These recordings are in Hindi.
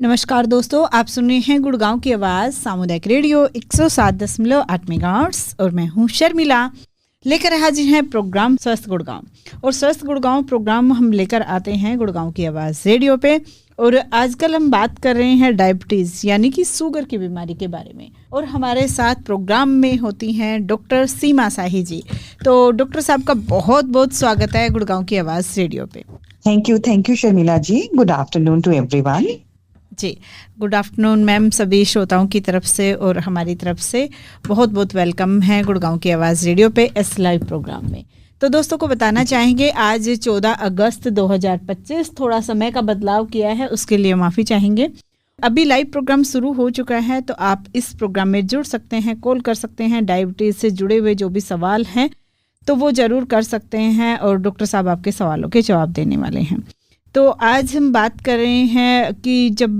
नमस्कार दोस्तों, आप सुन रहे हैं गुड़गांव की आवाज़ सामुदायिक रेडियो 107.8 मेगाहर्ट्ज़ और मैं हूं शर्मिला। लेकर हाजिर हैं प्रोग्राम स्वस्थ गुड़गांव। और स्वस्थ गुड़गांव प्रोग्राम हम लेकर आते हैं गुड़गांव की आवाज़ रेडियो पे। और आजकल हम बात कर रहे हैं डायबिटीज़ यानी कि शुगर की बीमारी के बारे में। और हमारे साथ प्रोग्राम में होती हैं डॉक्टर सीमा शाही जी। तो डॉक्टर साहब का बहुत बहुत स्वागत है गुड़गांव की आवाज़ रेडियो पे। Thank you Sharmila ji. Good afternoon to everyone. जी, गुड आफ्टरनून मैम। सभी श्रोताओं की तरफ से और हमारी तरफ से बहुत बहुत वेलकम है गुड़गांव की आवाज़ रेडियो पे इस लाइव प्रोग्राम में। तो दोस्तों को बताना चाहेंगे आज 14 अगस्त 2025, थोड़ा समय का बदलाव किया है, उसके लिए माफ़ी चाहेंगे। अभी लाइव प्रोग्राम शुरू हो चुका है, तो आप इस प्रोग्राम में जुड़ सकते हैं, कॉल कर सकते हैं। डायबिटीज़ से जुड़े हुए जो भी सवाल हैं तो वो ज़रूर कर सकते हैं और डॉक्टर साहब आपके सवालों के जवाब देने वाले हैं। तो आज हम बात कर रहे हैं कि जब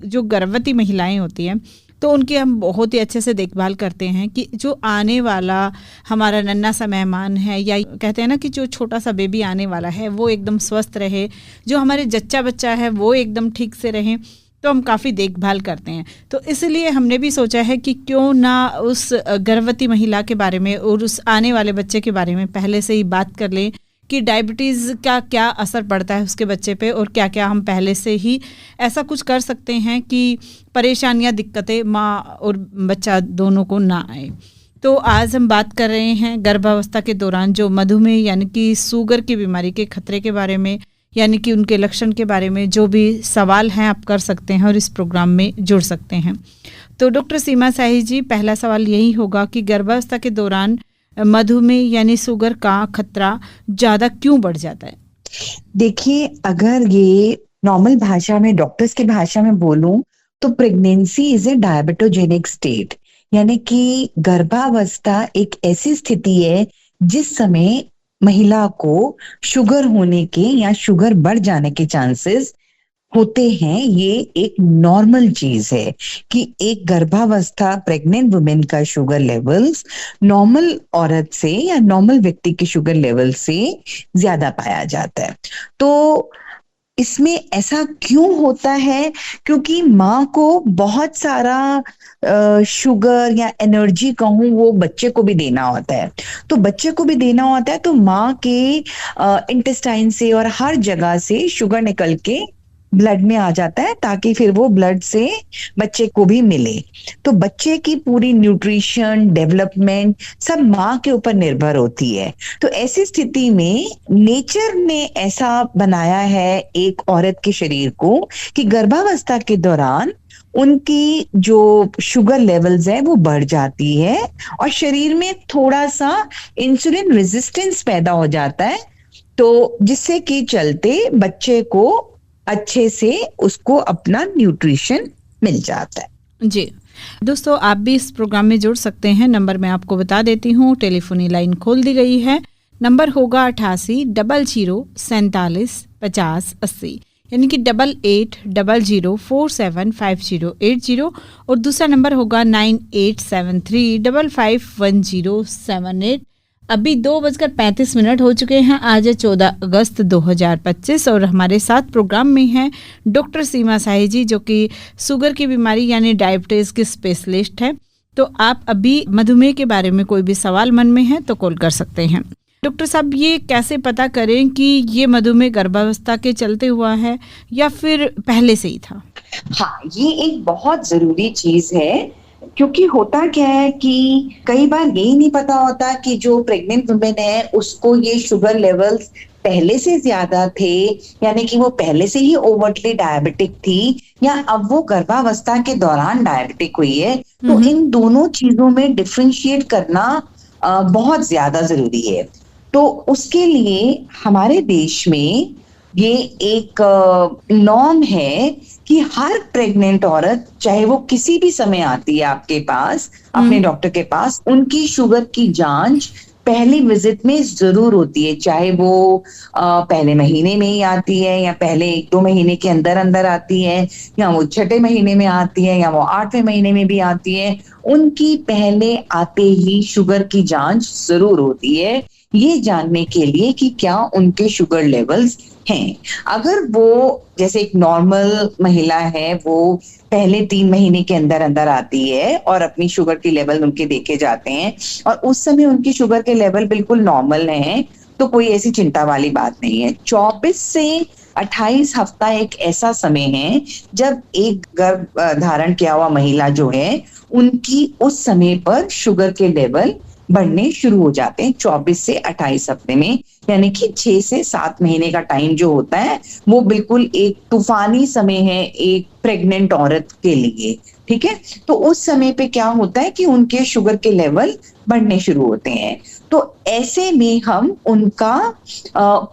जो गर्भवती महिलाएं होती हैं तो उनकी हम बहुत ही अच्छे से देखभाल करते हैं कि जो आने वाला हमारा नन्हा सा मेहमान है, या कहते हैं ना कि जो छोटा सा बेबी आने वाला है वो एकदम स्वस्थ रहे, जो हमारे जच्चा बच्चा है वो एकदम ठीक से रहे। तो हम काफ़ी देखभाल करते हैं। तो इसलिए हमने भी सोचा है कि क्यों ना उस गर्भवती महिला के बारे में और उस आने वाले बच्चे के बारे में पहले से ही बात कर लें कि डायबिटीज़ का क्या असर पड़ता है उसके बच्चे पे, और क्या क्या हम पहले से ही ऐसा कुछ कर सकते हैं कि परेशानियां, दिक्कतें माँ और बच्चा दोनों को ना आए। तो आज हम बात कर रहे हैं गर्भावस्था के दौरान जो मधुमेह यानी कि शुगर की बीमारी के खतरे के बारे में, यानी कि उनके लक्षण के बारे में। जो भी सवाल हैं आप कर सकते हैं और इस प्रोग्राम में जुड़ सकते हैं। तो डॉक्टर सीमा शाही जी, पहला सवाल यही होगा कि गर्भावस्था के दौरान मधुमेह यानी शुगर का खतरा ज़्यादा क्यों बढ़ जाता है? देखिए, अगर ये नॉर्मल भाषा में, डॉक्टर्स की भाषा में बोलूं तो pregnancy is a diabetogenic state, यानी कि गर्भावस्था एक ऐसी स्थिति है जिस समय महिला को शुगर होने के या शुगर बढ़ जाने के चांसेस होते हैं। ये एक नॉर्मल चीज है कि एक गर्भावस्था प्रेग्नेंट वुमेन का शुगर लेवल्स नॉर्मल औरत से या नॉर्मल व्यक्ति के शुगर लेवल से ज्यादा पाया जाता है। तो इसमें ऐसा क्यों होता है? क्योंकि माँ को बहुत सारा शुगर या एनर्जी कहूँ वो बच्चे को भी देना होता है। तो बच्चे को भी देना होता है तो माँ के इंटेस्टाइन से और हर जगह से शुगर निकल के ब्लड में आ जाता है ताकि फिर वो ब्लड से बच्चे को भी मिले। तो बच्चे की पूरी न्यूट्रिशन, डेवलपमेंट सब माँ के ऊपर निर्भर होती है। तो ऐसी स्थिति में नेचर ने ऐसा बनाया है एक औरत के शरीर को कि गर्भावस्था के दौरान उनकी जो शुगर लेवल्स है वो बढ़ जाती है और शरीर में थोड़ा सा इंसुलिन रेजिस्टेंस पैदा हो जाता है, तो जिससे कि चलते बच्चे को अच्छे से उसको अपना न्यूट्रिशन मिल जाता है। जी दोस्तों, आप भी इस प्रोग्राम में जुड़ सकते हैं। नंबर मैं आपको बता देती हूँ, टेलीफोनी लाइन खोल दी गई है। नंबर होगा 8800475080, यानी कि 8800475080। और दूसरा नंबर होगा 9873551078। अभी 2:35 हो चुके हैं। आज है 14 अगस्त 2025 और हमारे साथ प्रोग्राम में हैं डॉक्टर सीमा शाही जी, जो कि शुगर की बीमारी यानी डायबिटीज़ के स्पेशलिस्ट हैं। तो आप अभी मधुमेह के बारे में कोई भी सवाल मन में है तो कॉल कर सकते हैं। डॉक्टर साहब, ये कैसे पता करें कि ये मधुमेह गर्भावस्था के चलते हुआ है या फिर पहले से ही था? हाँ, ये एक बहुत जरूरी चीज है, क्योंकि होता क्या है कि कई बार यही नहीं पता होता कि जो प्रेग्नेंट वुमेन है उसको ये शुगर लेवल्स पहले से ज्यादा थे, यानी कि वो पहले से ही ओवरटली डायबिटिक थी, या अब वो गर्भावस्था के दौरान डायबिटिक हुई है। तो इन दोनों चीजों में डिफरेंशिएट करना बहुत ज्यादा जरूरी है। तो उसके लिए हमारे देश में ये एक नॉर्म है कि हर प्रेग्नेंट औरत, चाहे वो किसी भी समय आती है आपके पास, अपने डॉक्टर के पास, उनकी शुगर की जांच पहली विजिट में जरूर होती है। चाहे वो पहले महीने में ही आती है या पहले 1-2 महीने के अंदर अंदर आती है, या वो 6ठे महीने में आती है, या वो 8वें महीने में भी आती है, उनकी पहले आते ही शुगर की जांच जरूर होती है, ये जानने के लिए कि क्या उनके शुगर लेवल्स हैं। अगर वो जैसे एक नॉर्मल महिला है, वो पहले 3 महीने के अंदर अंदर आती है और अपनी शुगर के लेवल उनके देखे जाते हैं और उस समय उनकी शुगर के लेवल बिल्कुल नॉर्मल हैं, तो कोई ऐसी चिंता वाली बात नहीं है। 24 से 28 हफ्ता एक ऐसा समय है जब एक गर्भ धारण किया हुआ महिला जो है, उनकी उस समय पर शुगर के लेवल बढ़ने शुरू हो जाते हैं 24 से 28 हफ्ते में। यानी कि 6 से 7 महीने का टाइम जो होता है वो बिल्कुल एक तूफानी समय है एक प्रेग्नेंट औरत के लिए। ठीक है, तो उस समय पे क्या होता है कि उनके शुगर के लेवल बढ़ने शुरू होते हैं। तो ऐसे में हम उनका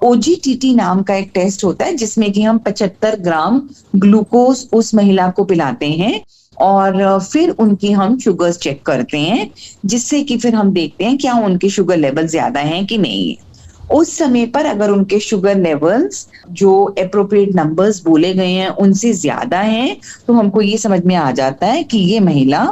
OGTT नाम का एक टेस्ट होता है जिसमें कि हम 75 ग्राम ग्लूकोज उस महिला को पिलाते हैं और फिर उनकी हम शुगर्स चेक करते हैं, जिससे कि फिर हम देखते हैं क्या उनके शुगर लेवल ज्यादा हैं कि नहीं है। उस समय पर अगर उनके शुगर लेवल्स जो एप्रोप्रिएट नंबर्स बोले गए हैं उनसे ज्यादा हैं, तो हमको ये समझ में आ जाता है कि ये महिला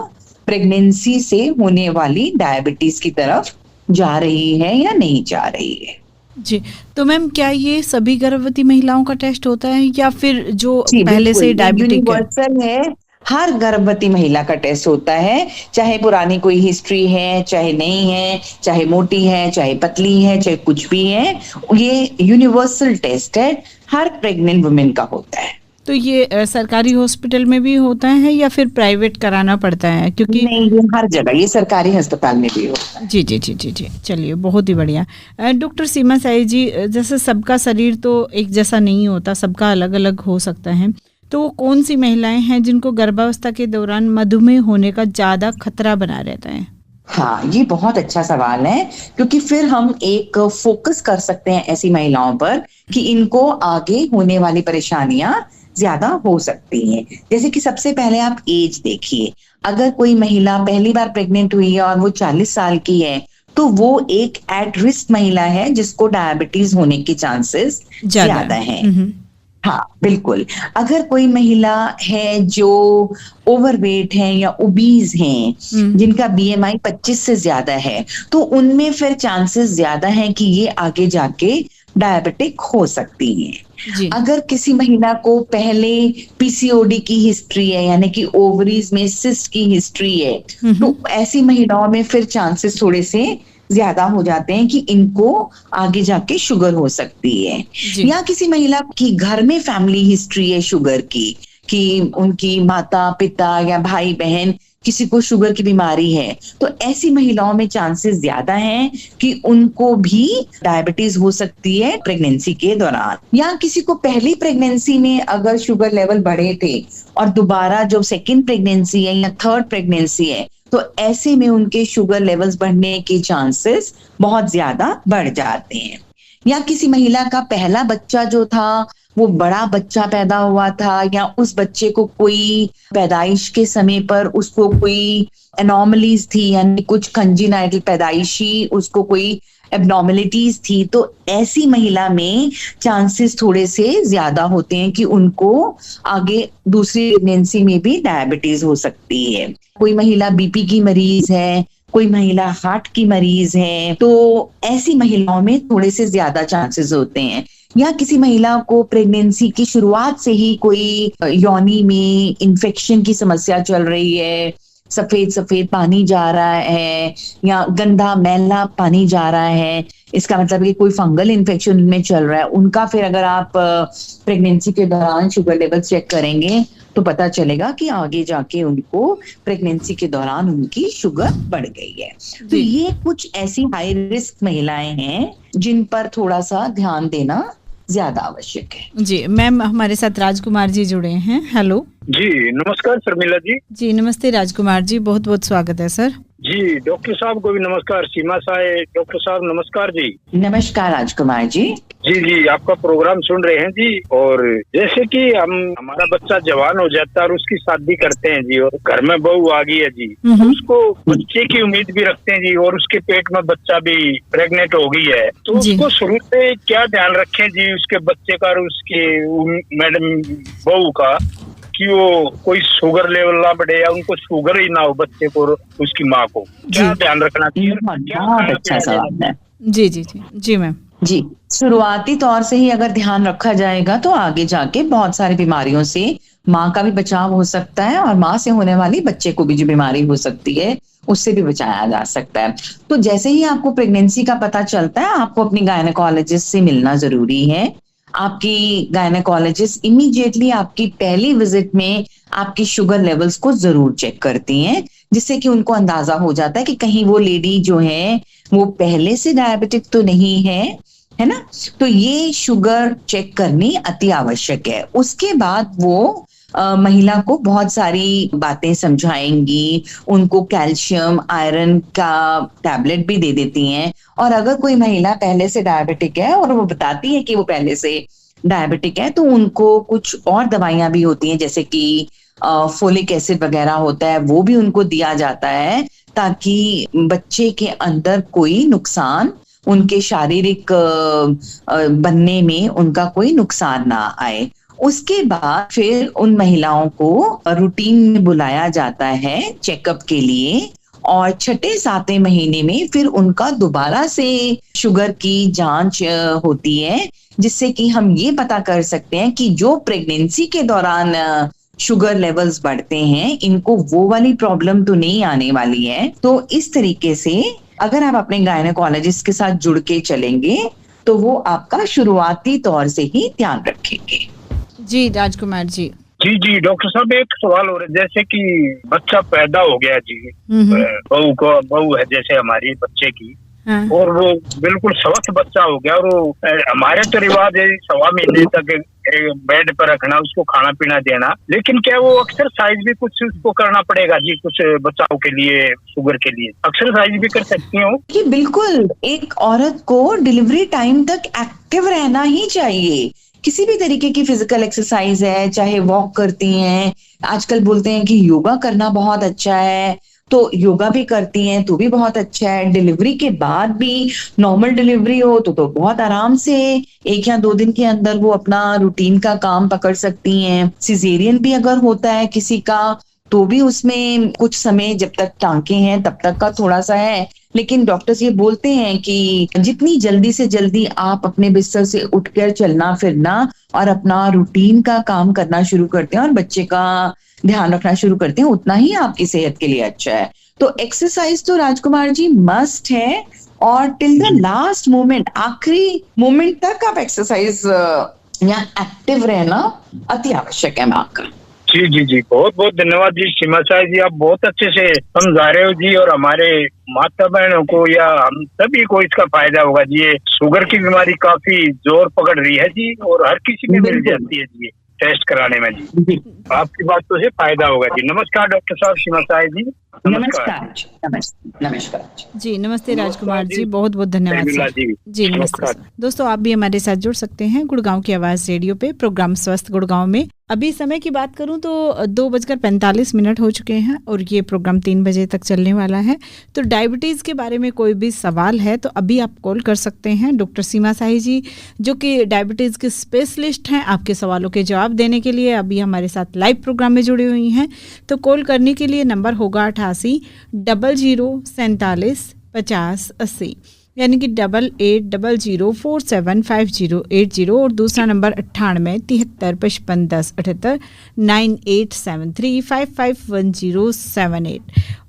प्रेगनेंसी से होने वाली डायबिटीज की तरफ जा रही है या नहीं जा रही है। जी, तो मैम क्या ये सभी गर्भवती महिलाओं का टेस्ट होता है या फिर जो पहले से डायबिटिक है? यूनिवर्सल है, हर गर्भवती महिला का टेस्ट होता है, चाहे पुरानी कोई हिस्ट्री है, चाहे नहीं है, चाहे मोटी है, चाहे पतली है, चाहे कुछ भी है, ये यूनिवर्सल टेस्ट है, हर प्रेग्नेंट वुमेन का होता है। तो ये सरकारी हॉस्पिटल में भी होता है या फिर प्राइवेट कराना पड़ता है? क्योंकि नहीं, ये हर जगह, ये सरकारी अस्पताल में भी होता है। जी जी जी जी जी, चलिए बहुत ही बढ़िया। डॉक्टर सीमा साई जी, जैसे सबका शरीर तो एक जैसा नहीं होता, सबका अलग अलग हो सकता है, तो वो कौन सी महिलाएं हैं जिनको गर्भावस्था के दौरान मधुमेह होने का ज्यादा खतरा बना रहता है? हाँ, ये बहुत अच्छा सवाल है, क्योंकि फिर हम एक फोकस कर सकते हैं ऐसी महिलाओं पर कि इनको आगे होने वाली परेशानियां ज्यादा हो सकती हैं। जैसे कि सबसे पहले आप एज देखिए, अगर कोई महिला पहली बार प्रेग्नेंट हुई है और वो 40 साल की है, तो वो एक एट रिस्क महिला है जिसको डायबिटीज होने के चांसेस ज्यादा हैं। हाँ बिल्कुल। अगर कोई महिला है जो ओवरवेट है या ओबीज हैं, जिनका BMI 25 से ज्यादा है, तो उनमें फिर चांसेस ज्यादा हैं कि ये आगे जाके डायबिटिक हो सकती हैं। अगर किसी महिला को पहले PCOD की हिस्ट्री है, यानी कि ओवरीज में सिस्ट की हिस्ट्री है, तो ऐसी महिलाओं में फिर चांसेस थोड़े से ज्यादा हो जाते हैं कि इनको आगे जाके शुगर हो सकती है। या किसी महिला की घर में फैमिली हिस्ट्री है शुगर की, कि उनकी माता पिता या भाई बहन किसी को शुगर की बीमारी है, तो ऐसी महिलाओं में चांसेस ज्यादा हैं कि उनको भी डायबिटीज हो सकती है प्रेगनेंसी के दौरान। या किसी को पहली प्रेगनेंसी में अगर शुगर लेवल बढ़े थे और दोबारा जो सेकेंड प्रेगनेंसी है या थर्ड प्रेगनेंसी है, तो ऐसे में उनके शुगर लेवल्स बढ़ने के चांसेस बहुत ज्यादा बढ़ जाते हैं। या किसी महिला का पहला बच्चा जो था वो बड़ा बच्चा पैदा हुआ था, या उस बच्चे को कोई पैदाइश के समय पर उसको कोई एनॉमलीज थी, यानी कुछ कंजीनाइटल पैदाइशी उसको कोई एबनॉर्मलिटीज थी, तो ऐसी महिला में चांसेस थोड़े से ज्यादा होते हैं कि उनको आगे दूसरी प्रेगनेंसी में भी डायबिटीज हो सकती है। कोई महिला BP की मरीज है, कोई महिला हार्ट की मरीज है, तो ऐसी महिलाओं में थोड़े से ज्यादा चांसेस होते हैं। या किसी महिला को प्रेगनेंसी की शुरुआत से ही कोई योनि में इन्फेक्शन की समस्या चल रही है, सफेद सफेद पानी जा रहा है या गंदा मैला पानी जा रहा है, इसका मतलब कि कोई फंगल इन्फेक्शन उनमें चल रहा है, उनका फिर अगर आप प्रेगनेंसी के दौरान शुगर लेवल चेक करेंगे तो पता चलेगा कि आगे जाके उनको प्रेगनेंसी के दौरान उनकी शुगर बढ़ गई है। तो ये कुछ ऐसी हाई रिस्क महिलाएं हैं जिन पर थोड़ा सा ध्यान देना ज्यादा आवश्यक है। जी मैम, हमारे साथ राजकुमार जी जुड़े हैं। हेलो जी, नमस्कार शर्मिला जी। जी नमस्ते राजकुमार जी, बहुत बहुत स्वागत है सर। जी डॉक्टर साहब को भी नमस्कार। सीमा साहब, डॉक्टर साहब नमस्कार जी। नमस्कार राजकुमार जी। जी आपका प्रोग्राम सुन रहे हैं जी। और जैसे कि हमारा बच्चा जवान हो जाता है और उसकी शादी करते हैं जी, और घर में बहू आ गई है जी, तो उसको बच्चे की उम्मीद भी रखते हैं जी, और उसके पेट में बच्चा भी प्रेग्नेंट हो गई है, तो उसको शुरू से क्या ध्यान रखें जी उसके बच्चे का और उसके मैडम बहू का, कि वो कोई शुगर लेवल ना बढ़े या उनको शुगर ही ना हो बच्चे को और उसकी माँ को, क्या ध्यान रखना चाहिए? बहुत अच्छा सवाल है। जी जी जी जी मैम। जी, शुरुआती तौर से ही अगर ध्यान रखा जाएगा तो आगे जाके बहुत सारी बीमारियों से माँ का भी बचाव हो सकता है और माँ से होने वाली बच्चे को भी जो बीमारी हो सकती है उससे भी बचाया जा सकता है। तो जैसे ही आपको प्रेगनेंसी का पता चलता है, आपको अपनी गायनेकोलॉजिस्ट से मिलना जरूरी है। आपकी गायनेकोलॉजिस्ट इमीडिएटली आपकी पहली विजिट में आपकी शुगर लेवल्स को जरूर चेक करती हैं, जिससे कि उनको अंदाजा हो जाता है कि कहीं वो लेडी जो है वो पहले से डायबिटिक तो नहीं है ना। तो ये शुगर चेक करनी अति आवश्यक है। उसके बाद वो महिला को बहुत सारी बातें समझाएंगी, उनको कैल्शियम आयरन का टैबलेट भी दे देती हैं। और अगर कोई महिला पहले से डायबिटिक है और वो बताती है कि वो पहले से डायबिटिक है, तो उनको कुछ और दवाइयां भी होती हैं, जैसे कि फोलिक एसिड वगैरह होता है, वो भी उनको दिया जाता है ताकि बच्चे के अंदर कोई नुकसान, उनके शारीरिक बनने में उनका कोई नुकसान ना आए। उसके बाद फिर उन महिलाओं को रूटीन में बुलाया जाता है चेकअप के लिए, और छठे सातवें महीने में फिर उनका दोबारा से शुगर की जांच होती है, जिससे कि हम ये पता कर सकते हैं कि जो प्रेगनेंसी के दौरान शुगर लेवल्स बढ़ते हैं, इनको वो वाली प्रॉब्लम तो नहीं आने वाली है। तो इस तरीके से अगर आप अपने गायनेकोलॉजिस्ट के साथ जुड़ के चलेंगे तो वो आपका शुरुआती तौर से ही ध्यान रखेंगे। जी राजकुमार जी। जी डॉक्टर साहब, एक सवाल हो रहा है, जैसे कि बच्चा पैदा हो गया जी, बहू है जैसे हमारी बच्चे की, हाँ। और वो बिल्कुल स्वस्थ बच्चा हो गया, और वो हमारे तो रिवाज है 1.25 महीने तक बेड पर रखना, उसको खाना पीना देना, लेकिन क्या वो एक्सरसाइज भी कुछ उसको करना पड़ेगा जी, कुछ बचाव के लिए, शुगर के लिए एक्सरसाइज भी कर सकती हो? कि बिल्कुल, एक औरत को डिलीवरी टाइम तक एक्टिव रहना ही चाहिए। किसी भी तरीके की फिजिकल एक्सरसाइज है, चाहे वॉक करती हैं, आजकल बोलते हैं कि योगा करना बहुत अच्छा है, तो योगा भी करती हैं तो भी बहुत अच्छा है। डिलीवरी के बाद भी नॉर्मल डिलीवरी हो तो बहुत आराम से 1 या 2 दिन के अंदर वो अपना रूटीन का काम पकड़ सकती हैं। सिजेरियन भी अगर होता है किसी का तो भी उसमें कुछ समय, जब तक टांके हैं तब तक का थोड़ा सा है, लेकिन डॉक्टर्स ये बोलते हैं कि जितनी जल्दी से जल्दी आप अपने बिस्तर से उठकर चलना फिरना और अपना रूटीन का काम करना शुरू करते हैं और बच्चे का ध्यान रखना शुरू करते हैं, उतना ही आपकी सेहत के लिए अच्छा है। तो एक्सरसाइज तो राजकुमार जी मस्ट है, और टिल द लास्ट मोमेंट, आखिरी मोमेंट तक आप एक्सरसाइज या एक्टिव रहना अति आवश्यक है माँ का। जी, बहुत बहुत धन्यवाद जी सीमा साहब जी, आप बहुत अच्छे से समझा रहे हो जी, और हमारे माता बहनों को या हम सभी को इसका फायदा होगा जी। ये शुगर की बीमारी काफी जोर पकड़ रही है जी, और हर किसी में मिल जाती है जी टेस्ट कराने में जी। आपकी बात तो से फायदा होगा जी। नमस्कार डॉक्टर साहब, सीमा साहब जी। नमस्कार जी। नमस्ते राजकुमार जी, बहुत बहुत धन्यवाद जी। नमस्ते दोस्तों, आप भी हमारे साथ जुड़ सकते हैं गुड़गांव की आवाज रेडियो पे, प्रोग्राम स्वस्थ गुड़गांव में। अभी समय की बात करूं तो 2:45 हो चुके हैं और ये प्रोग्राम 3 बजे तक चलने वाला है। तो डायबिटीज़ के बारे में कोई भी सवाल है तो अभी आप कॉल कर सकते हैं। डॉक्टर सीमा साही जी जो कि डायबिटीज़ के स्पेशलिस्ट हैं, आपके सवालों के जवाब देने के लिए अभी हमारे साथ लाइव प्रोग्राम में जुड़ी हुई हैं। तो कॉल करने के लिए नंबर होगा 88 00 47 50 80, यानी कि 8800475080, और दूसरा नंबर 98 73 55 10 78 9873551078।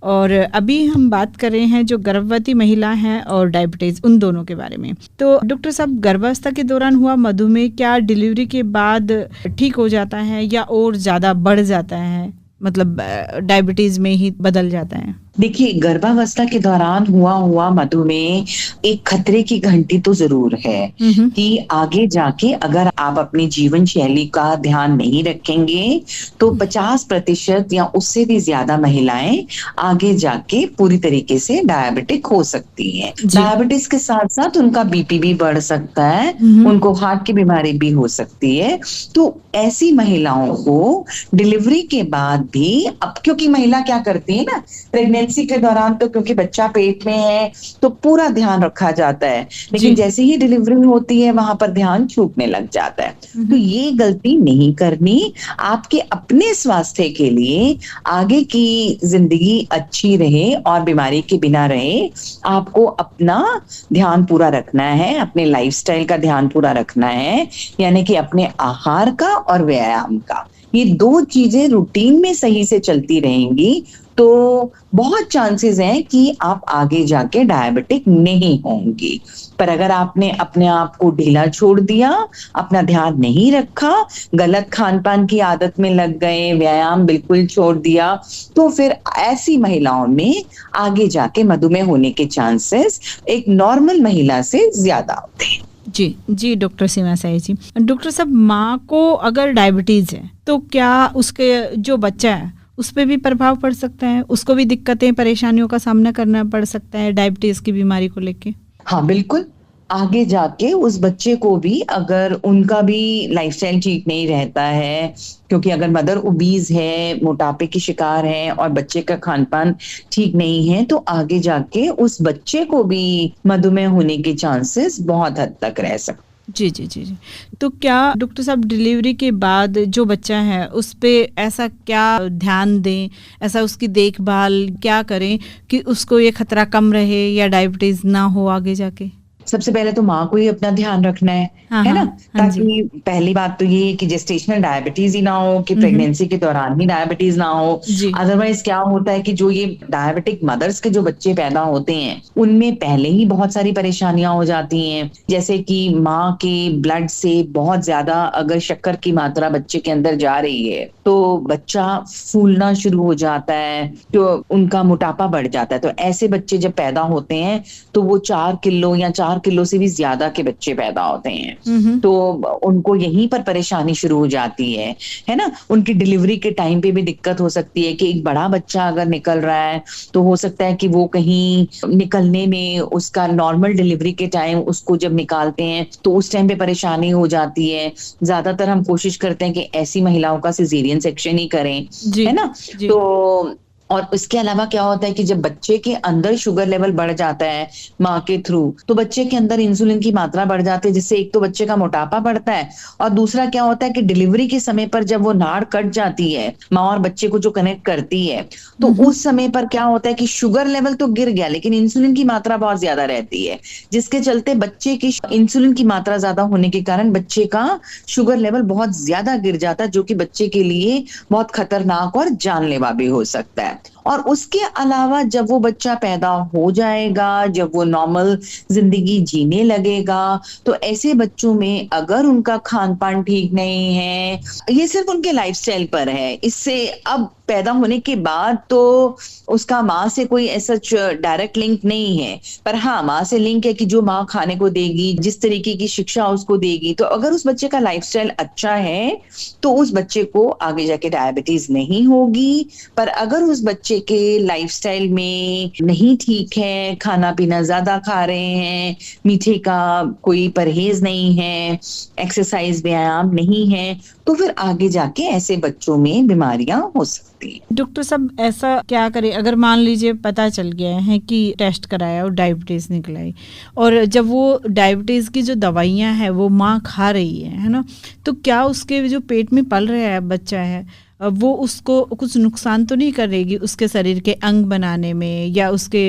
और अभी हम बात कर रहे हैं जो गर्भवती महिला हैं और डायबिटीज़, उन दोनों के बारे में। तो डॉक्टर साहब, गर्भावस्था के दौरान हुआ मधुमेह क्या डिलीवरी के बाद ठीक हो जाता है या और ज़्यादा बढ़ जाता है, मतलब डायबिटीज़ में ही बदल जाता है? देखिए, गर्भावस्था के दौरान हुआ मधुमेह एक खतरे की घंटी तो जरूर है कि आगे जाके अगर आप अपनी जीवन शैली का ध्यान नहीं रखेंगे तो 50% या उससे भी ज्यादा महिलाएं आगे जाके पूरी तरीके से डायबिटिक हो सकती हैं। डायबिटीज के साथ साथ उनका बीपी भी बढ़ सकता है, उनको हार्ट की बीमारी भी हो सकती है। तो ऐसी महिलाओं को डिलीवरी के बाद भी, अब क्योंकि महिला क्या करती है ना, प्रेगनेंसी प्रेगनेंसी के दौरान तो क्योंकि बच्चा पेट में है तो पूरा ध्यान रखा जाता है, लेकिन जैसे ही डिलीवरी होती है वहां पर ध्यान छूटने लग जाता है। तो ये गलती नहीं करनी। आपके अपने स्वास्थ्य के लिए, आगे की जिंदगी अच्छी रहे और बीमारी के बिना रहे, आपको अपना ध्यान पूरा रखना है, अपने लाइफस्टाइल का ध्यान पूरा रखना है, यानी कि अपने आहार का और व्यायाम का। ये 2 चीजें रूटीन में सही से चलती रहेंगी तो बहुत चांसेस हैं कि आप आगे जाके डायबिटिक नहीं होंगी। पर अगर आपने अपने आप को ढीला छोड़ दिया, अपना ध्यान नहीं रखा, गलत खान पान की आदत में लग गए, व्यायाम बिल्कुल छोड़ दिया, तो फिर ऐसी महिलाओं में आगे जाके मधुमेह होने के चांसेस एक नॉर्मल महिला से ज्यादा होते हैं। जी जी डॉक्टर सीमा साई जी। डॉक्टर साहब, माँ को अगर डायबिटीज है तो क्या उसके जो बच्चा है उस पर भी प्रभाव पड़ सकता है? उसको भी दिक्कतें परेशानियों का सामना करना पड़ सकता है डायबिटीज की बीमारी को लेके? हाँ बिल्कुल, आगे जाके उस बच्चे को भी, अगर उनका भी लाइफस्टाइल ठीक नहीं रहता है, क्योंकि अगर मदर ओबीज है, मोटापे की शिकार है और बच्चे का खान पान ठीक नहीं है, तो आगे जाके उस बच्चे को भी मधुमेह होने के चांसेस बहुत हद तक रह सकते। जी जी जी जी। तो क्या डॉक्टर साहब डिलीवरी के बाद जो बच्चा है उस पे ऐसा क्या ध्यान दें, ऐसा उसकी देखभाल क्या करें कि उसको ये खतरा कम रहे या डायबिटीज ना हो आगे जाके? सबसे पहले तो माँ को ही अपना ध्यान रखना है ना, ताकि पहली बात तो ये कि जेस्टेशनल डायबिटीज ही ना हो, कि प्रेगनेंसी के दौरान ही डायबिटीज ना हो। अदरवाइज क्या होता है कि जो ये डायबिटिक मदर्स के जो बच्चे पैदा होते हैं उनमें पहले ही बहुत सारी परेशानियां हो जाती हैं, जैसे कि माँ के ब्लड से बहुत ज्यादा अगर शक्कर की मात्रा बच्चे के अंदर जा रही है तो बच्चा फूलना शुरू हो जाता है, तो उनका मोटापा बढ़ जाता है। तो ऐसे बच्चे जब पैदा होते हैं तो वो 4 किलो या 4 किलो से भी ज्यादा के बच्चे पैदा होते हैं, तो उनको यहीं पर परेशानी शुरू हो जाती है ना। उनकी डिलीवरी के टाइम पे भी दिक्कत हो सकती है कि एक बड़ा बच्चा अगर निकल रहा है तो हो सकता है कि वो कहीं निकलने में, उसका नॉर्मल डिलीवरी के टाइम उसको जब निकालते हैं तो उस टाइम पे परेशानी हो जाती है। ज्यादातर हम कोशिश करते हैं कि ऐसी महिलाओं का सिजेरियन सेक्शन ही करें, है ना। तो और इसके अलावा क्या होता है कि जब बच्चे के अंदर शुगर लेवल बढ़ जाता है माँ के थ्रू, तो बच्चे के अंदर इंसुलिन की मात्रा बढ़ जाती है, जिससे एक तो बच्चे का मोटापा बढ़ता है और दूसरा क्या होता है कि डिलीवरी के समय पर जब वो नाड़ कट जाती है माँ और बच्चे को जो कनेक्ट करती है, तो उस समय पर क्या होता है कि शुगर लेवल तो गिर गया लेकिन इंसुलिन की मात्रा बहुत ज्यादा रहती है, जिसके चलते बच्चे की इंसुलिन की मात्रा ज्यादा होने के कारण बच्चे का शुगर लेवल बहुत ज्यादा गिर जाता है, जो कि बच्चे के लिए बहुत खतरनाक और जानलेवा भी हो सकता है। और उसके अलावा जब वो बच्चा पैदा हो जाएगा, जब वो नॉर्मल जिंदगी जीने लगेगा, तो ऐसे बच्चों में अगर उनका खान पान ठीक नहीं है, ये सिर्फ उनके लाइफस्टाइल पर है, इससे अब पैदा होने के बाद तो उसका माँ से कोई ऐसा डायरेक्ट लिंक नहीं है, पर हाँ माँ से लिंक है कि जो माँ खाने को देगी, जिस तरीके की शिक्षा उसको देगी, तो अगर उस बच्चे का लाइफस्टाइल अच्छा है तो उस बच्चे को आगे जाके डायबिटीज नहीं होगी। पर अगर उस बच्चे के लाइफस्टाइल में नहीं ठीक है, खाना पीना ज्यादा खा रहे हैं, मीठे का कोई परहेज नहीं है, एक्सरसाइज व्यायाम नहीं है, तो फिर आगे जाके ऐसे बच्चों में बीमारियां हो सकती हैं। डॉक्टर साहब ऐसा क्या करें अगर मान लीजिए पता चल गया है कि टेस्ट कराया और डायबिटीज निकलाई, और जब वो डायबिटीज की जो दवाइयां हैं वो माँ खा रही है ना, तो क्या उसके जो पेट में पल रहा है बच्चा है वो उसको कुछ नुकसान तो नहीं करेगी उसके शरीर के अंग बनाने में या उसके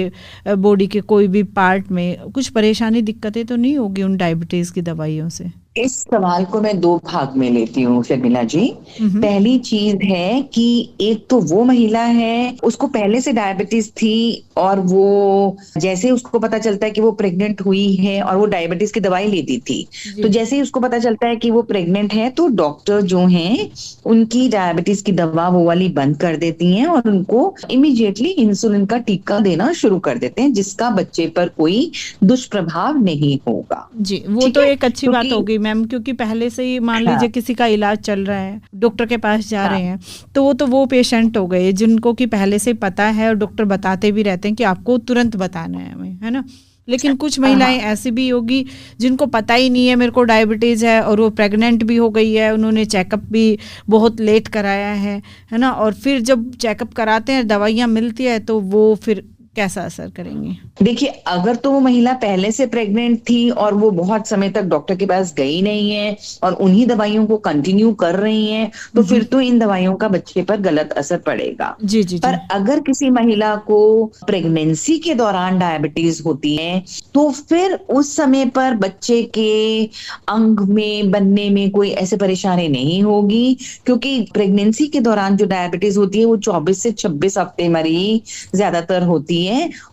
बॉडी के कोई भी पार्ट में कुछ परेशानी दिक्कतें तो नहीं होगी उन डायबिटीज की दवाइयों से? इस सवाल को मैं 2 भाग में लेती हूँ शर्मिला जी। पहली चीज है कि एक तो वो महिला है उसको पहले से डायबिटीज थी और वो जैसे उसको पता चलता है कि वो प्रेग्नेंट हुई है और वो डायबिटीज की दवाई लेती थी, तो जैसे ही उसको पता चलता है कि वो प्रेग्नेंट है तो डॉक्टर जो हैं उनकी डायबिटीज की दवा वो वाली बंद कर देती हैं और उनको इमीडिएटली इंसुलिन का टीका देना शुरू कर देते हैं, जिसका बच्चे पर कोई दुष्प्रभाव नहीं होगा। जी, वो तो एक अच्छी बात होगी मैम, क्योंकि पहले से ही मान लीजिए किसी का इलाज चल रहा है, डॉक्टर के पास जा रहे हैं, तो वो पेशेंट हो गए जिनको कि पहले से पता है और डॉक्टर बताते भी रहते हैं कि आपको तुरंत बताना है हमें, है ना। लेकिन कुछ महिलाएं ऐसी भी होगी जिनको पता ही नहीं है मेरे को डायबिटीज़ है, और वो प्रेग्नेंट भी हो गई है, उन्होंने चेकअप भी बहुत लेट कराया है ना, और फिर जब चेकअप कराते हैं दवाइयाँ मिलती है तो वो फिर कैसा असर करेंगे? देखिए, अगर तो वो महिला पहले से प्रेग्नेंट थी और वो बहुत समय तक डॉक्टर के पास गई नहीं है और उन्हीं दवाइयों को कंटिन्यू कर रही है, तो फिर तो इन दवाइयों का बच्चे पर गलत असर पड़ेगा। जी जी पर अगर किसी महिला को प्रेगनेंसी के दौरान डायबिटीज होती है तो फिर उस समय पर बच्चे के अंग में बनने में कोई ऐसे परेशानी नहीं होगी, क्योंकि प्रेगनेंसी के दौरान जो डायबिटीज होती है वो 24 से 26 हफ्ते में ही ज्यादातर होती है,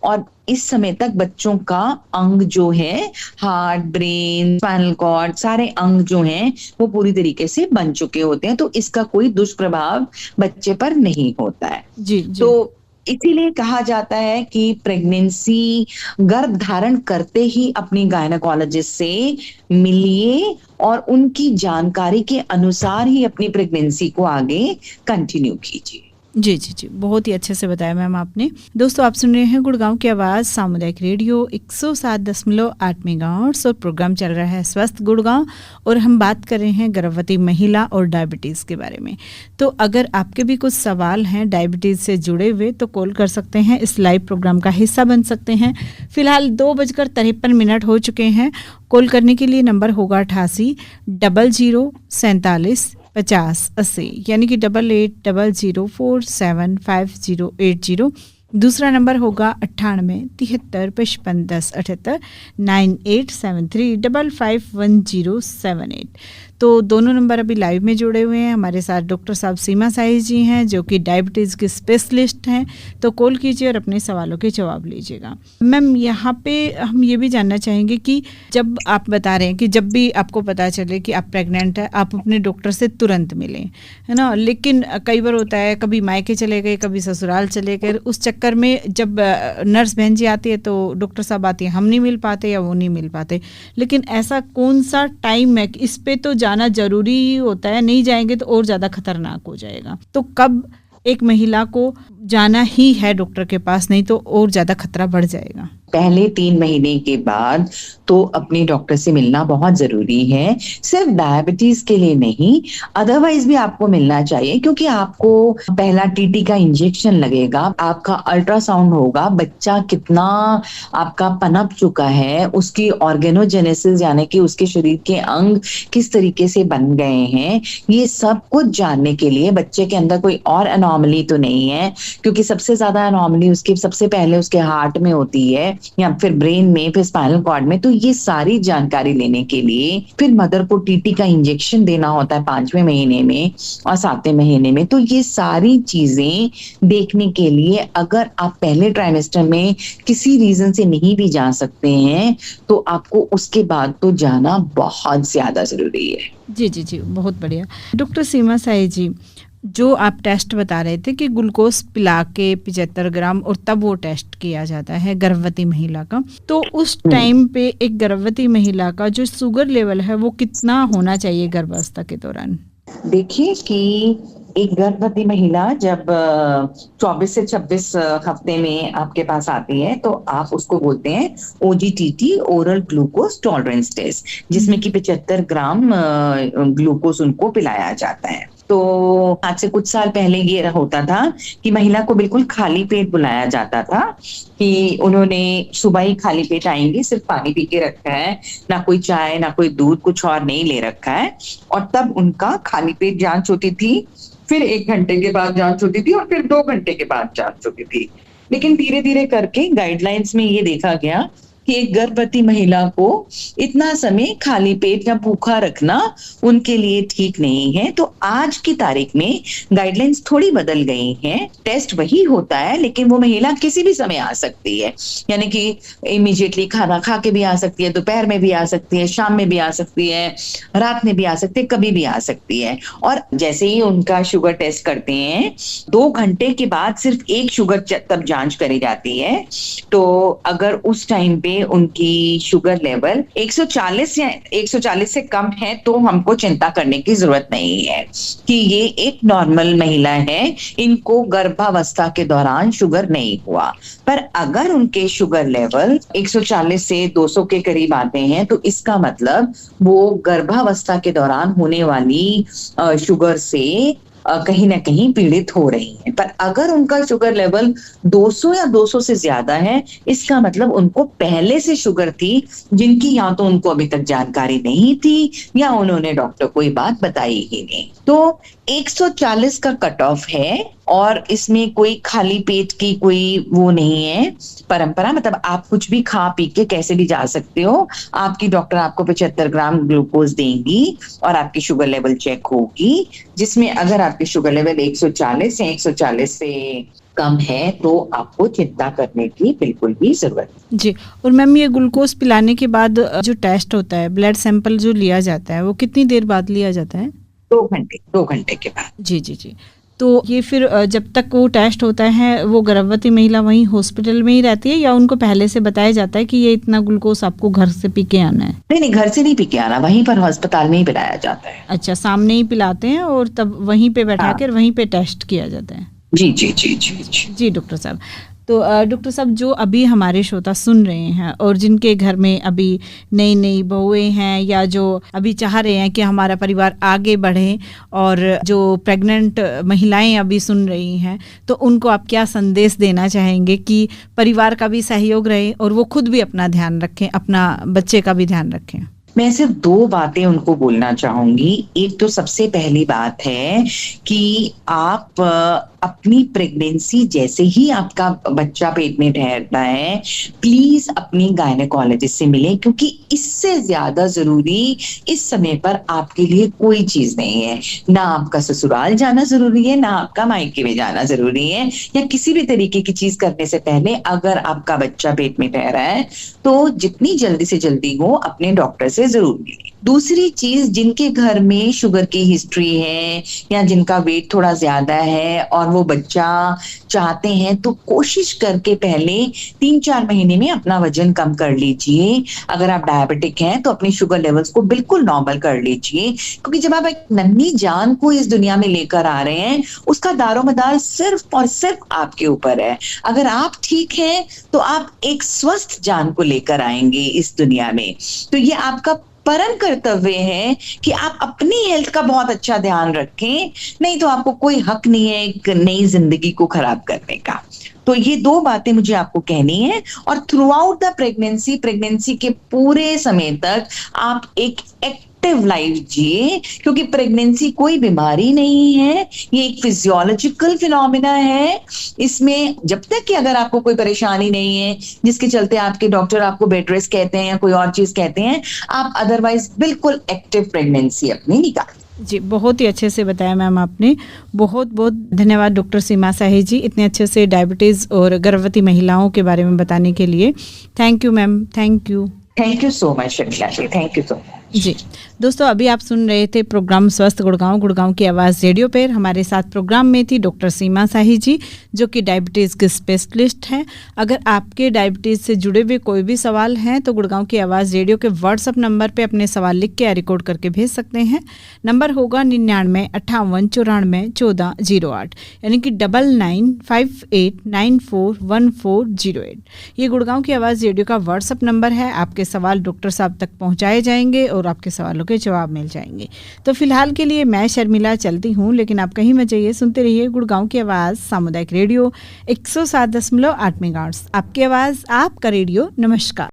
और इस समय तक बच्चों का अंग जो है, हार्ट, ब्रेन, स्पाइनल कॉर्ड, सारे अंग जो हैं वो पूरी तरीके से बन चुके होते हैं, तो इसका कोई दुष्प्रभाव बच्चे पर नहीं होता है। जी, जी। तो इसीलिए कहा जाता है कि प्रेगनेंसी गर्भ धारण करते ही अपनी गायनेकोलॉजिस्ट से मिलिए और उनकी जानकारी के अनुसार ही अपनी प्रेगनेंसी को आगे कंटिन्यू कीजिए। जी जी जी, बहुत ही अच्छे से बताया मैम आपने। दोस्तों, आप सुन रहे हैं गुड़गांव की आवाज़ सामुदायिक रेडियो 107.8 मेगाहर्ट्ज़ और प्रोग्राम चल रहा है स्वस्थ गुड़गांव, और हम बात कर रहे हैं गर्भवती महिला और डायबिटीज़ के बारे में। तो अगर आपके भी कुछ सवाल हैं डायबिटीज़ से जुड़े हुए तो कॉल कर सकते हैं, इस लाइव प्रोग्राम का हिस्सा बन सकते हैं। फिलहाल 2:53 हो चुके हैं। कॉल करने के लिए नंबर होगा 88 00 47 50 80, यानी कि 8800475080। दूसरा नंबर होगा 98 73 55 10 78 9873551078। तो दोनों नंबर अभी लाइव में जुड़े हुए हैं। हमारे साथ डॉक्टर साहब सीमा साही जी हैं जो कि डायबिटीज़ के स्पेशलिस्ट हैं, तो कॉल कीजिए और अपने सवालों के जवाब लीजिएगा। मैम, यहाँ पे हम ये भी जानना चाहेंगे कि जब आप बता रहे हैं कि जब भी आपको पता चले कि आप प्रेग्नेंट है आप अपने डॉक्टर से तुरंत मिलें, है ना, लेकिन कई बार होता है कभी मायके चले गए, कभी ससुराल चले गए, उस चक्कर में जब नर्स बहन जी आती है तो डॉक्टर साहब आती है, हम नहीं मिल पाते या वो नहीं मिल पाते, लेकिन ऐसा कौन सा टाइम है, इस पे तो जाना जरूरी होता है, नहीं जाएंगे तो और ज़्यादा खतरनाक हो जाएगा, तो कब एक महिला को जाना ही है डॉक्टर के पास, नहीं तो और ज़्यादा खतरा बढ़ जाएगा? पहले 3 महीने के बाद तो अपने डॉक्टर से मिलना बहुत जरूरी है, सिर्फ डायबिटीज के लिए नहीं, अदरवाइज भी आपको मिलना चाहिए, क्योंकि आपको पहला टीटी का इंजेक्शन लगेगा, आपका अल्ट्रासाउंड होगा, बच्चा कितना आपका पनप चुका है, उसकी ऑर्गेनोजेनेसिस यानी कि उसके शरीर के अंग किस तरीके से बन गए हैं, ये सब कुछ जानने के लिए बच्चे के अंदर कोई और अनोमली तो नहीं है, क्योंकि सबसे ज्यादा अनोमली उसके सबसे पहले उसके हार्ट में होती है या फिर ब्रेन में, फिर स्पाइनल कॉर्ड में। तो ये सारी जानकारी लेने के लिए फिर मदर को टीटी का इंजेक्शन देना होता है 5वें महीने में और 7वें महीने में। तो ये सारी चीजें देखने के लिए अगर आप पहले ट्राइमेस्टर में किसी रीजन से नहीं भी जा सकते हैं तो आपको उसके बाद तो जाना बहुत ज्यादा जरूरी है। जी जी जी, बहुत बढ़िया। डॉक्टर सीमा साही जी, जो आप टेस्ट बता रहे थे कि ग्लूकोज पिला के 75 ग्राम और तब वो टेस्ट किया जाता है गर्भवती महिला का, तो उस टाइम पे एक गर्भवती महिला का जो शुगर लेवल है वो कितना होना चाहिए गर्भावस्था के दौरान? देखिए कि एक गर्भवती महिला जब 24 से 26 हफ्ते में आपके पास आती है तो आप उसको बोलते हैं OGTT, oral glucose tolerance test, जिसमें कि 75 ग्राम ग्लूकोज उनको पिलाया जाता है। तो आज से कुछ साल पहले ये होता था कि महिला को बिल्कुल खाली पेट बुलाया जाता था कि उन्होंने सुबह ही खाली पेट आएंगे, सिर्फ पानी पी के रखा है, ना कोई चाय ना कोई दूध, कुछ और नहीं ले रखा है, और तब उनका खाली पेट जांच होती थी, फिर 1 घंटे के बाद जांच होती थी और फिर 2 घंटे के बाद जांच होती थी। लेकिन धीरे धीरे करके गाइडलाइंस में ये देखा गया कि एक गर्भवती महिला को इतना समय खाली पेट या भूखा रखना उनके लिए ठीक नहीं है। तो आज की तारीख में गाइडलाइंस थोड़ी बदल गई हैं, टेस्ट वही होता है लेकिन वो महिला किसी भी समय आ सकती है, यानी कि इमीडिएटली खाना खा के भी आ सकती है, दोपहर में भी आ सकती है, शाम में भी आ सकती है, रात में भी आ सकती है, कभी भी आ सकती है। और जैसे ही उनका शुगर टेस्ट करते हैं 2 घंटे के बाद सिर्फ एक शुगर तब जांच करी जाती है। तो अगर उस टाइम पे में उनकी शुगर लेवल 140 या 140 से कम है तो हमको चिंता करने की जरूरत नहीं है कि ये एक नॉर्मल महिला है, इनको गर्भावस्था के दौरान शुगर नहीं हुआ। पर अगर उनके शुगर लेवल 140 से 200 के करीब आते हैं तो इसका मतलब वो गर्भावस्था के दौरान होने वाली शुगर से कहीं ना कहीं पीड़ित हो रही हैं। पर अगर उनका शुगर लेवल 200 या 200 से ज्यादा है, इसका मतलब उनको पहले से शुगर थी, जिनकी या तो उनको अभी तक जानकारी नहीं थी या उन्होंने डॉक्टर को ये बात बताई ही नहीं। तो 140 का कट ऑफ है और इसमें कोई खाली पेट की कोई वो नहीं है परंपरा, मतलब आप कुछ भी खा पी के कैसे भी जा सकते हो। आपकी डॉक्टर आपको 75 ग्राम ग्लूकोज देंगी और आपकी शुगर लेवल चेक होगी, जिसमें अगर आपकी शुगर लेवल 140 या 140 से कम है तो आपको चिंता करने की बिल्कुल भी जरूरत जी। और मैम ये ग्लूकोज पिलाने के बाद जो टेस्ट होता है, ब्लड सैंपल जो लिया जाता है, वो कितनी देर बाद लिया जाता है? 2 घंटे के बाद। जी जी जी। तो ये फिर जब तक वो टेस्ट होता है वो गर्भवती महिला वहीं हॉस्पिटल में ही रहती है या उनको पहले से बताया जाता है कि ये इतना ग्लूकोज आपको घर से पी के आना है? नहीं, घर से नहीं पी के आना, वहीं पर अस्पताल में ही पिलाया जाता है। अच्छा, सामने ही पिलाते हैं और तब वहीं पे बैठा कर वहीं पे टेस्ट किया जाता है? जी जी जी जी जी जी डॉक्टर साहब। तो डॉक्टर साहब, जो अभी हमारे श्रोता सुन रहे हैं और जिनके घर में अभी नई नई बहुएं हैं या जो अभी चाह रहे हैं कि हमारा परिवार आगे बढ़े और जो प्रेग्नेंट महिलाएं अभी सुन रही हैं, तो उनको आप क्या संदेश देना चाहेंगे कि परिवार का भी सहयोग रहे और वो खुद भी अपना ध्यान रखें, अपना बच्चे का भी ध्यान रखें? मैं सिर्फ 2 बातें उनको बोलना चाहूंगी। एक तो सबसे पहली बात है कि आप अपनी प्रेगनेंसी जैसे ही आपका बच्चा पेट में ठहरता है, प्लीज अपनी गायनेकोलॉजिस्ट से मिलें, क्योंकि इससे ज्यादा जरूरी इस समय पर आपके लिए कोई चीज नहीं है। ना आपका ससुराल जाना जरूरी है, ना आपका मायके में जाना जरूरी है, या किसी भी तरीके की चीज करने से पहले अगर आपका बच्चा पेट में ठहरा है तो जितनी जल्दी से जल्दी हो अपने डॉक्टर से जरूर मिलें। दूसरी चीज, जिनके घर में शुगर की हिस्ट्री है या जिनका वेट थोड़ा ज्यादा है और वो बच्चा चाहते हैं, तो कोशिश करके पहले 3-4 महीने में अपना वजन कम कर लीजिए। अगर आप डायबिटिक हैं तो अपनी शुगर लेवल्स को बिल्कुल नॉर्मल कर लीजिए, क्योंकि जब आप एक नन्ही जान को इस दुनिया में लेकर आ रहे हैं, उसका दारोमदार सिर्फ और सिर्फ आपके ऊपर है। अगर आप ठीक हैं तो आप एक स्वस्थ जान को लेकर आएंगे इस दुनिया में। तो ये आपका परम कर्तव्य है कि आप अपनी हेल्थ का बहुत अच्छा ध्यान रखें, नहीं तो आपको कोई हक नहीं है एक नई जिंदगी को खराब करने का। तो ये 2 बातें मुझे आपको कहनी है। और थ्रू आउट द प्रेगनेंसी के पूरे समय तक आप एक एक्टिव लाइफ जिए, क्योंकि प्रेगनेंसी कोई बीमारी नहीं है, ये एक फिजियोलॉजिकल फिनोमिना है। इसमें जब तक कि अगर आपको कोई परेशानी नहीं है जिसके चलते आपके डॉक्टर आपको बेड रेस्ट कहते हैं या कोई और चीज कहते हैं, आप अदरवाइज बिल्कुल एक्टिव प्रेगनेंसी अपनी निकाल। जी, बहुत ही अच्छे से बताया मैम आपने। बहुत बहुत धन्यवाद डॉक्टर सीमा शाही जी, इतने अच्छे से डायबिटीज़ और गर्भवती महिलाओं के बारे में बताने के लिए। Thank you ma'am, thank you. Thank you so much Sharmila ji, thank you so much. जी दोस्तों, अभी आप सुन रहे थे प्रोग्राम स्वस्थ गुड़गांव की आवाज़ रेडियो पर। हमारे साथ प्रोग्राम में थी डॉक्टर सीमा शाही जी, जो कि डायबिटीज़ के स्पेशलिस्ट हैं। अगर आपके डायबिटीज़ से जुड़े हुए कोई भी सवाल हैं तो गुड़गांव की आवाज़ रेडियो के व्हाट्सअप नंबर पे अपने सवाल लिख के या रिकॉर्ड करके भेज सकते हैं। नंबर होगा 9958941408, यानी कि 9958941408। ये गुड़गांव की आवाज़ रेडियो का व्हाट्सअप नंबर है। आपके सवाल डॉक्टर साहब तक पहुँचाए जाएंगे और आपके सवालों के जवाब मिल जाएंगे। तो फिलहाल के लिए मैं शर्मिला चलती हूँ, लेकिन आप कहीं मत जाइए, सुनते रहिए गुड़गांव की आवाज़ सामुदायिक रेडियो 107.8 मेगाहर्ट्ज़। आपकी आवाज़, आपका रेडियो। नमस्कार।